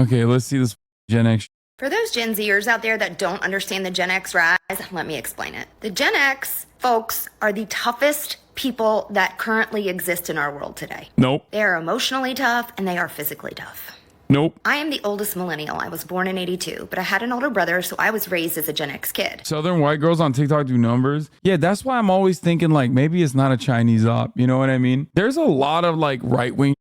Okay, let's see this Gen X. For those Gen Zers out there that don't understand the Gen X rise, let me explain it. The Gen X folks are the toughest people that currently exist in our world today. Nope. They are emotionally tough and they are physically tough. Nope. I am the oldest millennial. I was born in 82, but I had an older brother, so I was raised as a Gen X kid. Southern white girls on TikTok do numbers. Yeah, that's why I'm always thinking like maybe it's not a Chinese op. You know what I mean? There's a lot of like right wing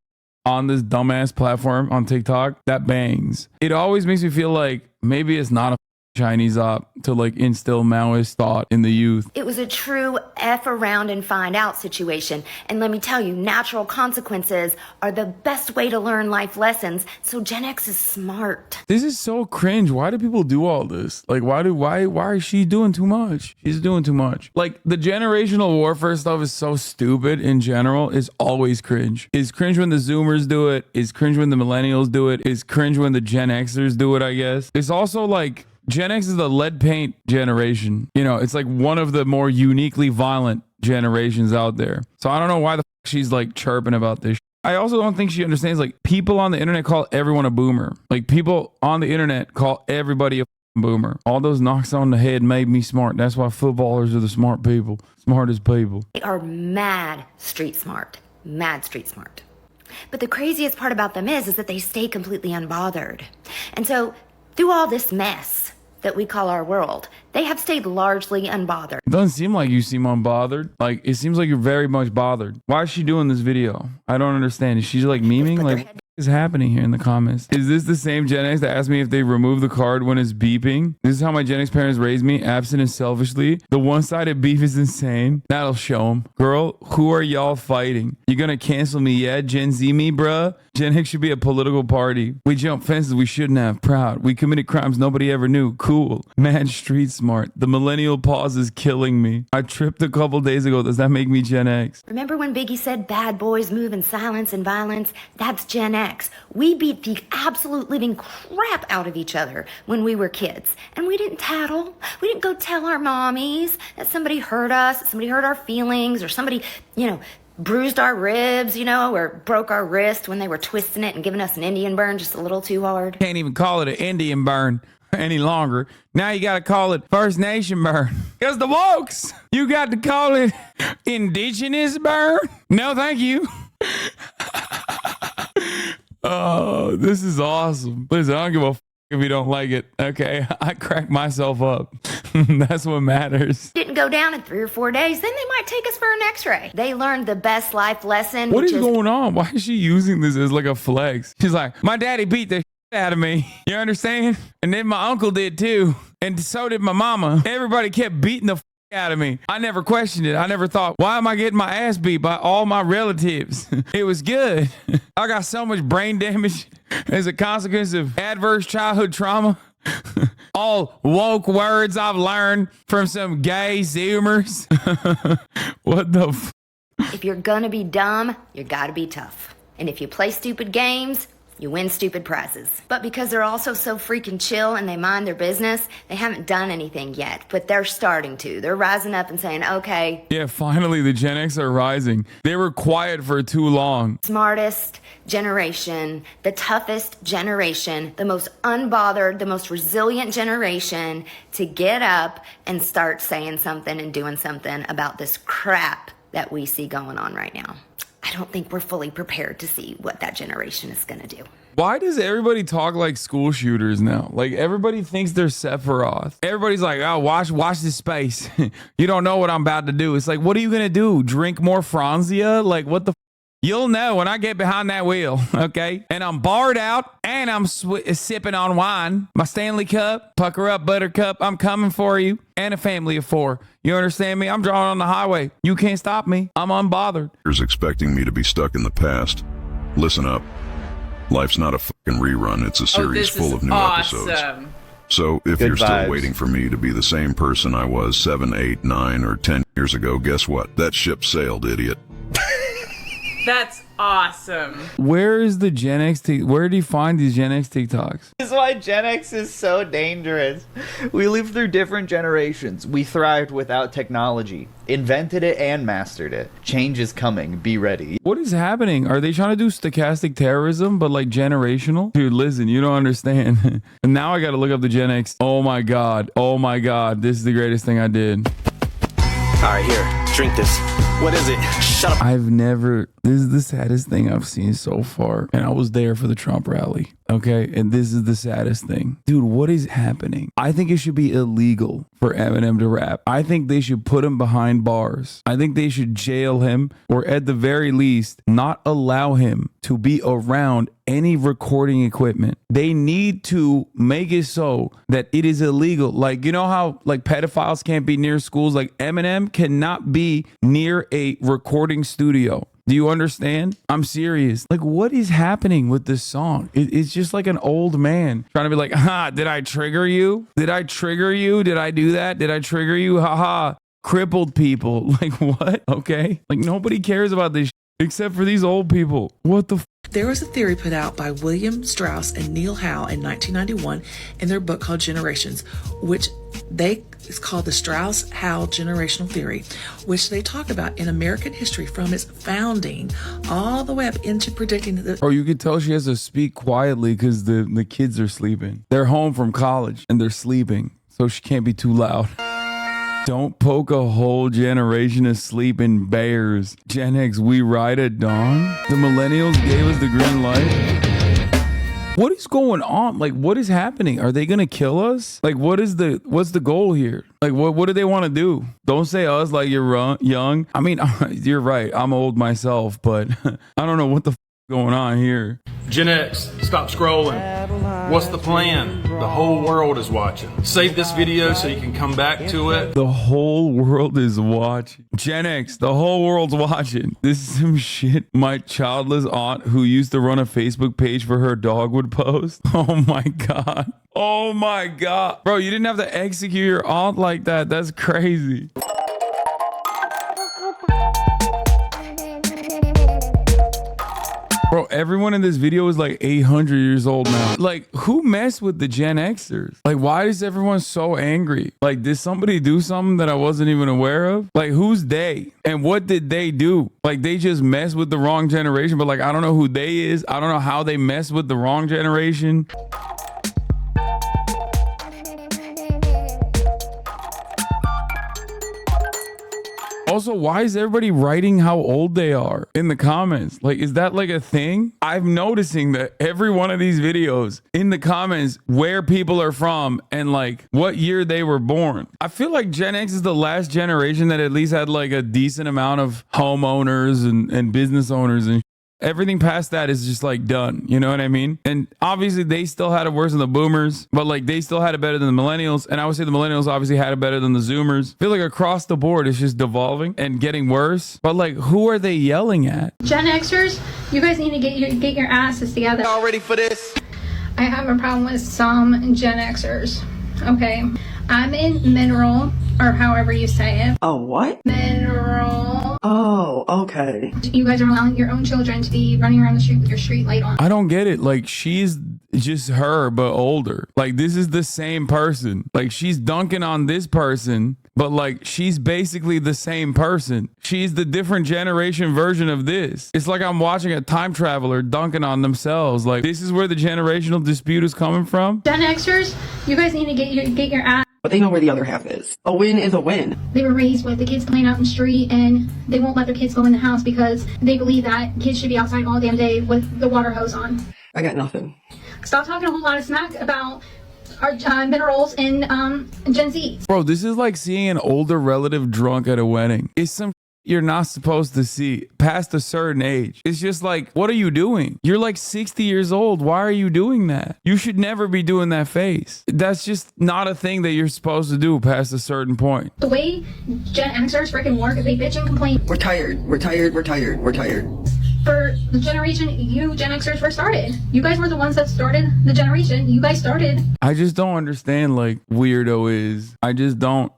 on this dumbass platform on TikTok that bangs. It always makes me feel like maybe it's not a Chinese op to like instill Maoist thought in the youth. It was a true F around and find out situation. And let me tell you, natural consequences are the best way to learn life lessons. So Gen X is smart. This is so cringe. Why do people do all this? Like, why is she doing too much? She's doing too much. Like, the generational warfare stuff is so stupid in general. It's always cringe. It's cringe when the Zoomers do it. It's cringe when the Millennials do it. It's cringe when the Gen Xers do it, I guess. It's also like, Gen X is the lead paint generation. You know, it's like one of the more uniquely violent generations out there. So I don't know why the fuck she's like chirping about this. I also don't think she understands like people on the internet call everyone a boomer. Like people on the internet call everybody a boomer. All those knocks on the head made me smart. That's why footballers are the smart people. Smartest people. They are mad street smart. Mad street smart. But the craziest part about them is that they stay completely unbothered. And so through all this mess that we call our world, they have stayed largely unbothered. It doesn't seem like you seem unbothered. Like, it seems like you're very much bothered. Why is she doing this video? I don't understand. Is she like memeing? Like, what is happening here in the comments? Is this the same Gen X that asked me if they remove the card when it's beeping? This is how my Gen X parents raised me, absent and selfishly. The one-sided beef is insane. That'll show them. Girl, who are y'all fighting? You gonna cancel me yet? Gen Z me, bruh? Gen X should be a political party. We jump fences we shouldn't have. Proud. We committed crimes nobody ever knew. Cool. Mad street smart. The millennial pause is killing me. I tripped a couple days ago. Does that make me Gen X? Remember when Biggie said bad boys move in silence and violence? That's Gen X. We beat the absolute living crap out of each other when we were kids. And we didn't tattle. We didn't go tell our mommies that somebody hurt us, that somebody hurt our feelings, or somebody, bruised our ribs, or broke our wrist when they were twisting it and giving us an Indian burn just a little too hard. Can't even call it an Indian burn any longer. Now you got to call it First Nation burn. Because the wokes, you got to call it Indigenous burn. No, thank you. Oh, this is awesome. Listen, I don't give a f if you don't like it. Okay, I crack myself up. That's what matters. Didn't go down in 3 or 4 days, then they might take us for an x-ray. They learned the best life lesson. What is going on? Why is she using this as like a flex? She's like, my daddy beat the shit out of me. You understand? And then my uncle did too. And so did my mama. Everybody kept beating the out of me. I never questioned it. I never thought, why am I getting my ass beat by all my relatives? It was good. I got so much brain damage as a consequence of adverse childhood trauma. All woke words I've learned from some gay Zoomers. What the f? If you're gonna be dumb, you gotta be tough. And if you play stupid games, you win stupid prizes. But because they're also so freaking chill and they mind their business, they haven't done anything yet. But they're starting to. They're rising up and saying, okay. Yeah, finally the Gen X are rising. They were quiet for too long. Smartest generation, the toughest generation, the most unbothered, the most resilient generation to get up and start saying something and doing something about this crap that we see going on right now. I don't think we're fully prepared to see what that generation is going to do. Why does everybody talk like school shooters now? Like everybody thinks they're Sephiroth. Everybody's like, oh, watch this space. You don't know what I'm about to do. It's like, what are you going to do? Drink more Franzia? Like what the You'll know when I get behind that wheel, okay? And I'm barred out and I'm sipping on wine. My Stanley Cup, pucker up, buttercup, I'm coming for you. And a family of 4. You understand me? I'm drawing on the highway. You can't stop me. I'm unbothered. You're expecting me to be stuck in the past. Listen up. Life's not a fucking rerun. It's a series full of new episodes. So if you're still waiting for me to be the same person I was 7, 8, 9, or 10 years ago, guess what? That ship sailed, idiot. That's awesome. Where is the Gen X? Where did he find these Gen X TikToks? This is why Gen X is so dangerous. We lived through different generations. We thrived without technology. Invented it and mastered it. Change is coming. Be ready. What is happening? Are they trying to do stochastic terrorism, but like generational? Dude, listen, you don't understand. And now I got to look up the Gen X. Oh my God. Oh my God. This is the greatest thing I did. All right, here, drink this. What is it? Shut up. This is the saddest thing I've seen so far. And I was there for the Trump rally. Okay. And this is the saddest thing. Dude, what is happening? I think it should be illegal for Eminem to rap. I think they should put him behind bars. I think they should jail him, or at the very least, not allow him to be around any recording equipment. They need to make it so that it is illegal. Like, you know how like pedophiles can't be near schools? Like Eminem cannot be near a recording studio. Do you understand? I'm serious. Like, what is happening with this song? It's just like an old man trying to be like, did I trigger you? Did I trigger you? Did I do that? Did I trigger you? Haha. Crippled people. Like, what? Okay. Like, nobody cares about this except for these old people. What the There was a theory put out by William Strauss and Neil Howe in 1991 in their book called Generations, which it's called the Strauss-Howe generational theory, which they talk about in American history from its founding all the way up into predicting the... Oh, you can tell she has to speak quietly because the kids are sleeping. They're home from college and they're sleeping, so she can't be too loud. Don't poke a whole generation of sleeping bears. Gen X, we ride at dawn? The millennials gave us the green light? What is going on? Like, what is happening? Are they gonna kill us? Like, what's the goal here? Like, what do they want to do? Don't say us like you're young. I mean, you're right. I'm old myself, but I don't know what the going on here. Gen X, stop scrolling. What's the plan? The whole world is watching. Save this video so you can come back to it. The whole world is watching. Gen X, the whole world's watching. This is some shit my childless aunt who used to run a Facebook page for her dog would post. Oh my God. Oh my God. Bro, you didn't have to execute your aunt like that. That's crazy. Bro, everyone in this video is like 800 years old now. Like, who messed with the Gen Xers? Like, why is everyone so angry? Like, did somebody do something that I wasn't even aware of? Like, who's they? And what did they do? Like, they just messed with the wrong generation, but like, I don't know who they is. I don't know how they messed with the wrong generation. Also, why is everybody writing how old they are in the comments? Like, is that like a thing? I'm noticing that every one of these videos in the comments where people are from and like what year they were born. I feel like Gen X is the last generation that at least had like a decent amount of homeowners and business owners, and everything past that is just like done. You know what I mean? And obviously they still had it worse than the boomers, but like they still had it better than the millennials. And I would say the millennials obviously had it better than the zoomers. I feel like across the board it's just devolving and getting worse. But like, who are they yelling at? Gen Xers, you guys need to get your asses together. Y'all ready for this? I have a problem with some Gen Xers. Okay, I'm in mineral, or however you say it. Oh, what? Mineral. Oh, okay. You guys are allowing your own children to be running around the street with your street light on. I don't get it. Like, she's just her, but older. Like, this is the same person. Like, she's dunking on this person, but like, she's basically the same person. She's the different generation version of this. It's like I'm watching a time traveler dunking on themselves. Like, this is where the generational dispute is coming from. Gen Xers, you guys need to get your ass. But they know where the other half is. A win is a win. They were raised with the kids playing out in the street, and they won't let their kids go in the house because they believe that kids should be outside all damn day with the water hose on. I got nothing. Stop talking a whole lot of smack about our minerals and Gen Z. Bro, this is like seeing an older relative drunk at a wedding. It's some you're not supposed to see past a certain age. It's just like, what are you doing? You're like 60 years old. Why are you doing that? You should never be doing that face. That's just not a thing that you're supposed to do past a certain point. The way Gen Xers freaking work, they bitch and complain. We're tired. We're tired. We're tired. We're tired. for the generation you Gen Xers first started. You guys were the ones that started the generation. You guys started. I just don't understand like weirdo is. I just don't.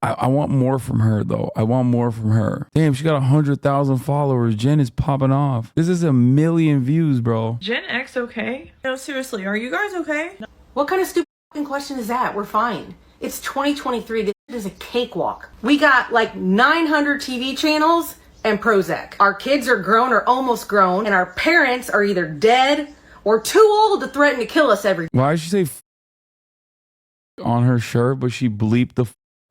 I want more from her though. I want more from her. Damn, she got 100,000 followers. Jen is popping off. This is 1 million views, bro. Gen X okay? No, seriously, are you guys okay? What kind of stupid question is that? We're fine. It's 2023. This is a cakewalk. We got like 900 TV channels and Prozac. Our kids are grown or almost grown, and our parents are either dead or too old to threaten to kill us every. Why did she say on her shirt, but she bleeped the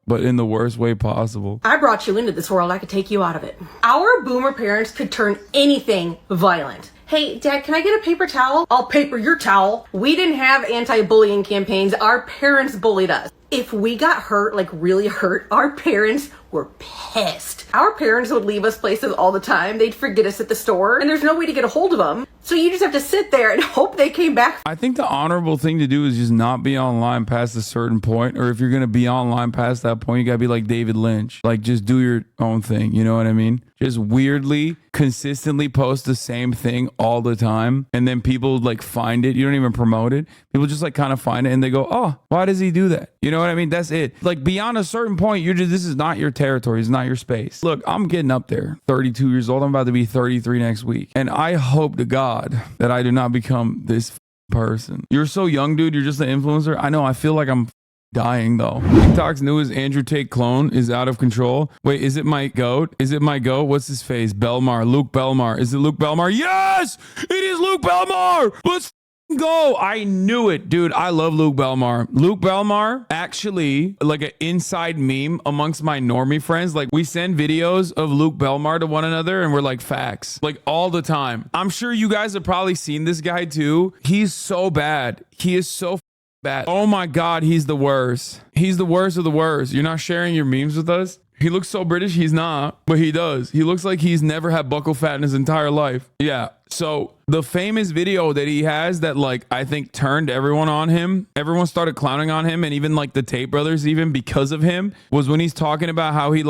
but in the worst way possible? I brought you into this world. I could take you out of it. Our boomer parents could turn anything violent. Hey, Dad, can I get a paper towel? I'll paper your towel. We didn't have anti-bullying campaigns. Our parents bullied us. If we got hurt, like really hurt, our parents were pissed. Our parents would leave us places all the time. They'd forget us at the store, and there's no way to get a hold of them. So you just have to sit there and hope they came back. I think the honorable thing to do is just not be online past a certain point. Or if you're going to be online past that point, you got to be like David Lynch. Like, just do your own thing. You know what I mean? Just weirdly, consistently post the same thing all the time. And then people like find it. You don't even promote it. People just like kind of find it and they go, oh, why does he do that? You know what I mean? That's it. Like beyond a certain point, you're just, this is not your territory. It's not your space. Look, I'm getting up there, 32 years old. I'm about to be 33 next week. And I hope to God that I do not become this person. You're so young, dude. You're just an influencer. I know. I feel like I'm dying though. TikTok's newest Andrew Tate clone is out of control. Wait, is it my goat? Is it my goat? What's his face? Belmar. Luke Belmar. Is it Luke Belmar? Yes! It is Luke Belmar! Let's go. I knew it, dude. I love Luke Belmar. Luke Belmar, actually, like an inside meme amongst my normie friends. Like, we send videos of Luke Belmar to one another and we're like, facts. Like, all the time. I'm sure you guys have probably seen this guy too. He's so bad. He is so bad. Oh my God, he's the worst. He's the worst of the worst. You're not sharing your memes with us? He looks so British. He's not, but he does. He looks like he's never had buccal fat in his entire life. Yeah. So the famous video that he has that like, I think turned everyone on him. Everyone started clowning on him. And even like the Tate brothers, even because of him, was when he's talking about how he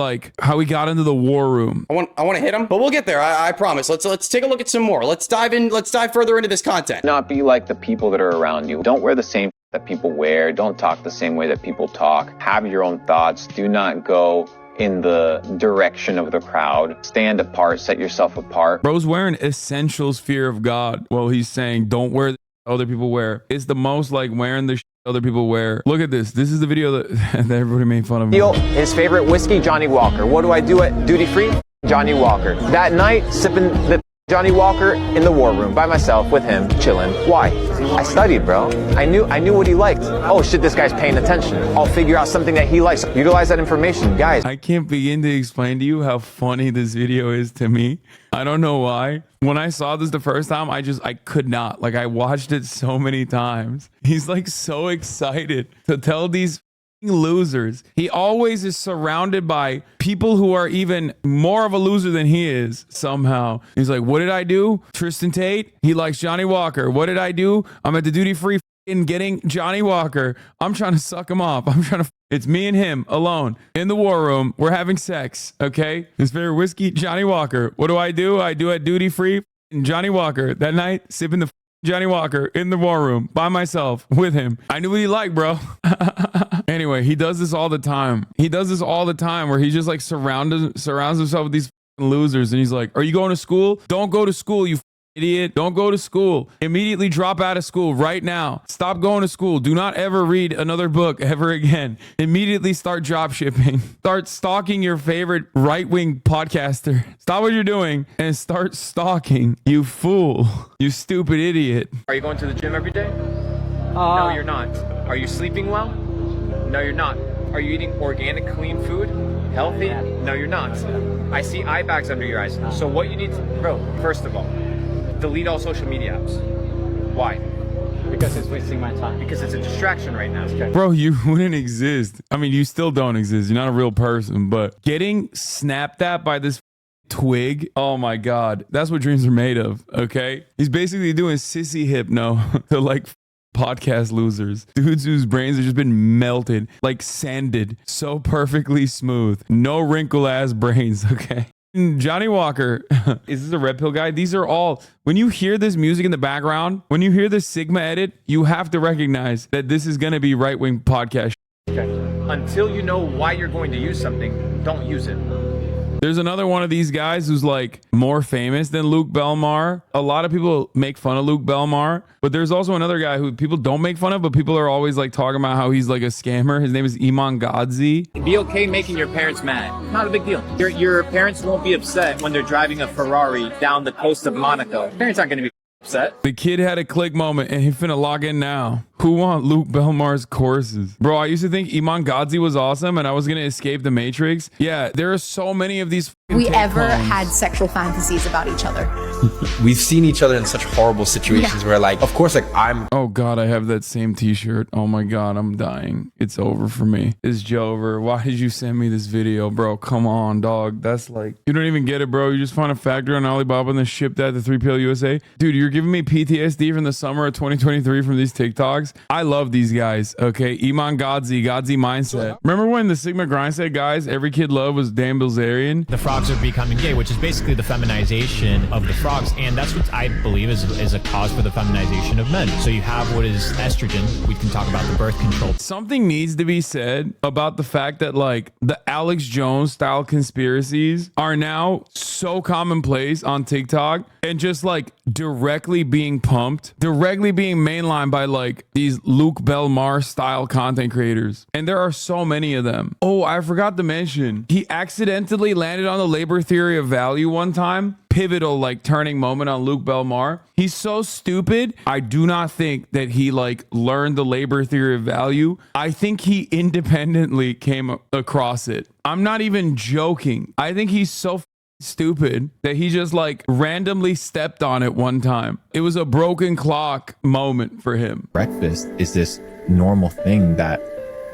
got into the war room. I want to hit him, but we'll get there. I promise. Let's take a look at some more. Let's dive further into this content. Not be like the people that are around you. Don't wear the same that people wear. Don't talk the same way that people talk. Have your own thoughts. Do not go in the direction of the crowd. Stand apart, set yourself apart. Bro's wearing essentials fear of God. Well, he's saying don't wear the other people wear. It's the most like wearing the other people wear. Look at this. This is the video that, that everybody made fun of him. His favorite whiskey, Johnny Walker. What do I do at duty free? Johnny Walker. That night, sipping the Johnny Walker in the war room by myself with him, chilling. Why? I studied, bro. I knew what he liked. Oh shit, this guy's paying attention. I'll figure out something that he likes. Utilize that information, guys. I can't begin to explain to you how funny this video is to me. I don't know why. When I saw this the first time, I could not. Like, I watched it so many times. He's like so excited to tell these losers. He always is surrounded by people who are even more of a loser than he is somehow. He's like, what did I do? Tristan Tate, he likes Johnny Walker. What did I do? I'm at the duty free getting Johnny Walker. I'm trying to suck him off. It's me and him alone in the war room. We're having sex. Okay. His favorite whiskey, Johnny Walker. What do? I do at duty free Johnny Walker that night, sipping the Johnny Walker in the war room by myself with him. I knew what he liked, bro. Anyway, he does this all the time. Where he just like surrounds himself with these losers. And he's like, are you going to school? Don't go to school, you idiot. Don't go to school. Immediately drop out of school right now. Stop going to school. Do not ever read another book ever again. Immediately start drop shipping. Start stalking your favorite right-wing podcaster. Stop what you're doing and start stalking. You fool. You stupid idiot. Are you going to the gym every day? No, you're not. Are you sleeping well? No, you're not. Are you eating organic, clean food? Healthy? No, you're not. I see eye bags under your eyes. So what you need to, bro, first of all, delete all social media apps. Why? Because it's wasting my time. Because it's a distraction right now. Bro, you wouldn't exist. I mean, you still don't exist. You're not a real person, but getting snapped at by this twig, oh my God, that's what dreams are made of, okay? He's basically doing sissy hypno to like podcast losers, dudes whose brains have just been melted, like sanded, so perfectly smooth, no wrinkle ass brains, okay? Johnny Walker. Is this a red pill guy? These are all, when you hear this music in the background, when you hear this Sigma edit, you have to recognize that this is going to be right-wing podcast. Okay. Until you know why you're going to use something, don't use it. There's another one of these guys who's like more famous than Luke Belmar. A lot of people make fun of Luke Belmar, but there's also another guy who people don't make fun of, but people are always like talking about how he's like a scammer. His name is Iman Gadzi. Be okay making your parents mad. Not a big deal. Your parents won't be upset when they're driving a Ferrari down the coast of Monaco. Parents aren't going to be upset. The kid had a click moment and he finna log in now. Who want Luke Belmar's courses? Bro, I used to think Iman Gadzi was awesome and I was gonna escape the Matrix. Yeah, there are so many of these. We ever had sexual fantasies about each other. We've seen each other in such horrible situations where, like, of course, like I'm. Oh God, I have that same T-shirt. Oh my God, I'm dying. It's over for me. It's Jover. Why did you send me this video, bro? Come on, dog. That's like, you don't even get it, bro. You just found a factory on Alibaba and then shipped that to 3PL USA. Dude, you're giving me PTSD from the summer of 2023 from these TikToks. I love these guys. Okay, Iman Gadzi mindset. Remember when the Sigma Grind said, guys, every kid love was Dan Bilzerian? The frogs are becoming gay, which is basically the feminization of the frogs, and that's what I believe is a cause for the feminization of men. So you have what is estrogen. We can talk about the birth control. Something needs to be said about the fact that like the Alex Jones style conspiracies are now so commonplace on TikTok and just like directly being pumped, directly being mainlined by like these Luke Belmar style content creators. And there are so many of them. Oh, I forgot to mention, he accidentally landed on the labor theory of value one time. Pivotal, like turning moment on Luke Belmar. He's so stupid. I do not think that he like learned the labor theory of value. I think he independently came across it. I'm not even joking. I think he's so stupid that he just like randomly stepped on it one time. It was a broken clock moment for him. Breakfast is this normal thing that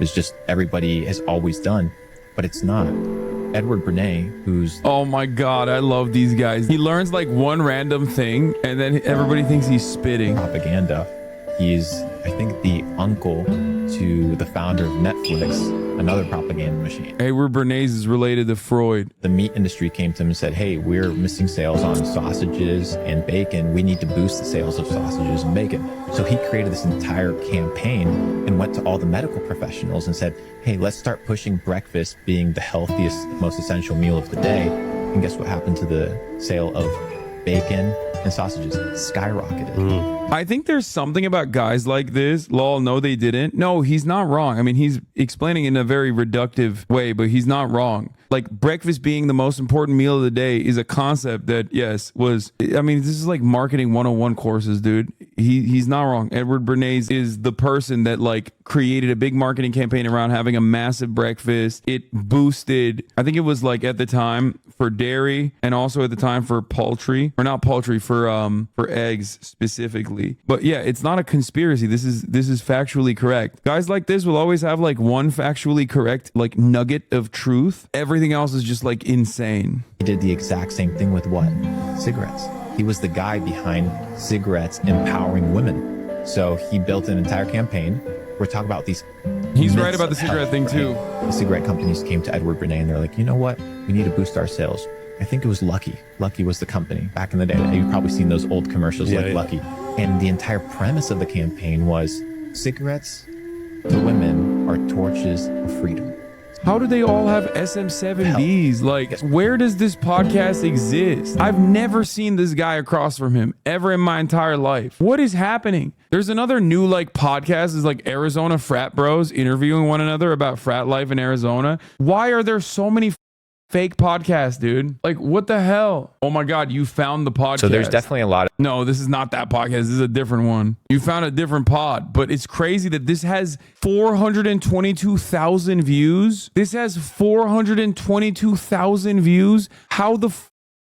is just everybody has always done, but it's not. Edward Bernays, who's... Oh my God, I love these guys. He learns like one random thing and then everybody thinks he's spitting. Propaganda. He's, I think, the uncle to the founder of Netflix, another propaganda machine. Edward Bernays is related to Freud. The meat industry came to him and said, hey, we're missing sales on sausages and bacon. We need to boost the sales of sausages and bacon. So he created this entire campaign and went to all the medical professionals and said, hey, let's start pushing breakfast being the healthiest, most essential meal of the day. And guess what happened to the sale of bacon and sausages? Skyrocketed. I think there's something about guys like this. Lol, no, they didn't. No, he's not wrong. I mean, he's explaining in a very reductive way, but he's not wrong. Like breakfast being the most important meal of the day is a concept that, yes, was, I mean, this is like marketing 101 courses, dude. He's not wrong. Edward Bernays is the person that like created a big marketing campaign around having a massive breakfast. It boosted, I think it was like at the time for dairy and also at the time for poultry, or not poultry, for eggs specifically. But yeah, it's not a conspiracy. This is factually correct. Guys like this will always have like one factually correct like nugget of truth. Everything else is just like insane. He did the exact same thing with what? Cigarettes. He was the guy behind cigarettes empowering women. So he built an entire campaign. We're talking about these. He's right about the cigarette thing too. The cigarette companies came to Edward Bernays and they're like, you know what? We need to boost our sales. I think it was Lucky. Lucky was the company back in the day. You've probably seen those old commercials Lucky. And the entire premise of the campaign was cigarettes to women are torches of freedom. How do they all have SM7Bs? Like, where does this podcast exist? I've never seen this guy across from him ever in my entire life. What is happening? There's another new like podcast is like Arizona frat bros interviewing one another about frat life in Arizona. Why are there so many fake podcasts, dude? Like, what the hell? Oh my God, you found the podcast. So there's definitely a lot of... No, this is not that podcast. This is a different one. You found a different pod, but it's crazy that this has 422,000 views. This has 422,000 views. How the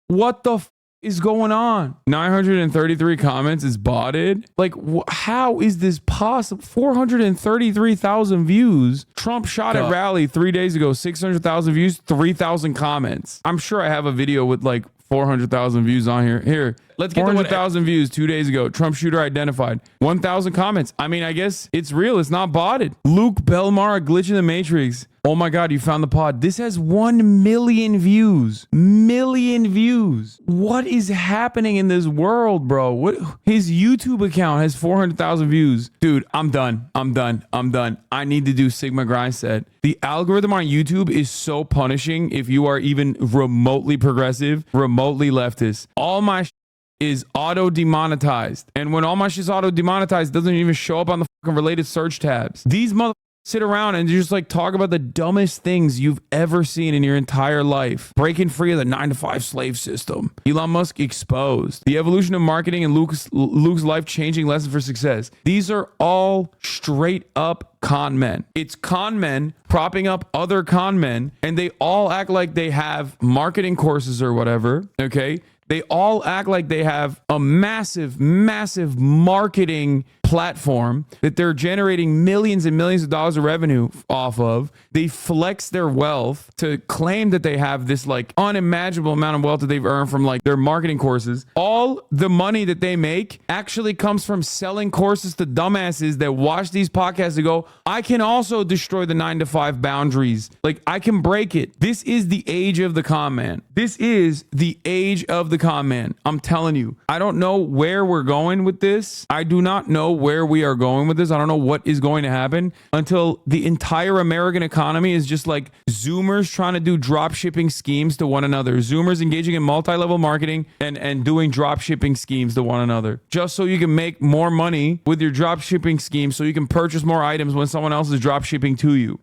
what the is going on? 933 comments is botted. Like, how is this possible? 433,000 views. Trump shot at rally 3 days ago, 600,000 views, 3,000 comments. I'm sure I have a video with like 400,000 views on here. Here, Let's get 400,000 views 2 days ago. Trump shooter identified. 1,000 comments. I mean, I guess it's real. It's not botted. Luke Belmar, a glitch in the Matrix. Oh my God, you found the pod. This has 1 million views. Million views. What is happening in this world, bro? What? His YouTube account has 400,000 views. Dude, I'm done. I'm done. I'm done. I need to do Sigma Grind Set. The algorithm on YouTube is so punishing if you are even remotely progressive, remotely leftist. All my is auto demonetized. And when all my shit's auto demonetized, it doesn't even show up on the fucking related search tabs. These motherfuckers sit around and just like talk about the dumbest things you've ever seen in your entire life. Breaking free of the 9-to-5 slave system. Elon Musk exposed. The evolution of marketing and Luke's life-changing lesson for success. These are all straight up con men. It's con men propping up other con men, and they all act like they have marketing courses or whatever, okay? They all act like they have a massive, massive marketing platform that they're generating millions and millions of dollars of revenue off of. They flex their wealth to claim that they have this like unimaginable amount of wealth that they've earned from like their marketing courses. All the money that they make actually comes from selling courses to dumbasses that watch these podcasts and go, I can also destroy the 9-to-5 boundaries. Like I can break it. This is the age of the con man. This is the age of the con man. I'm telling you, I don't know where we're going with this. I do not know where we are going with this. I don't know what is going to happen until the entire American economy is just like Zoomers trying to do drop shipping schemes to one another. Zoomers engaging in multi-level marketing and doing drop shipping schemes to one another just so you can make more money with your drop shipping scheme so you can purchase more items when someone else is drop shipping to you.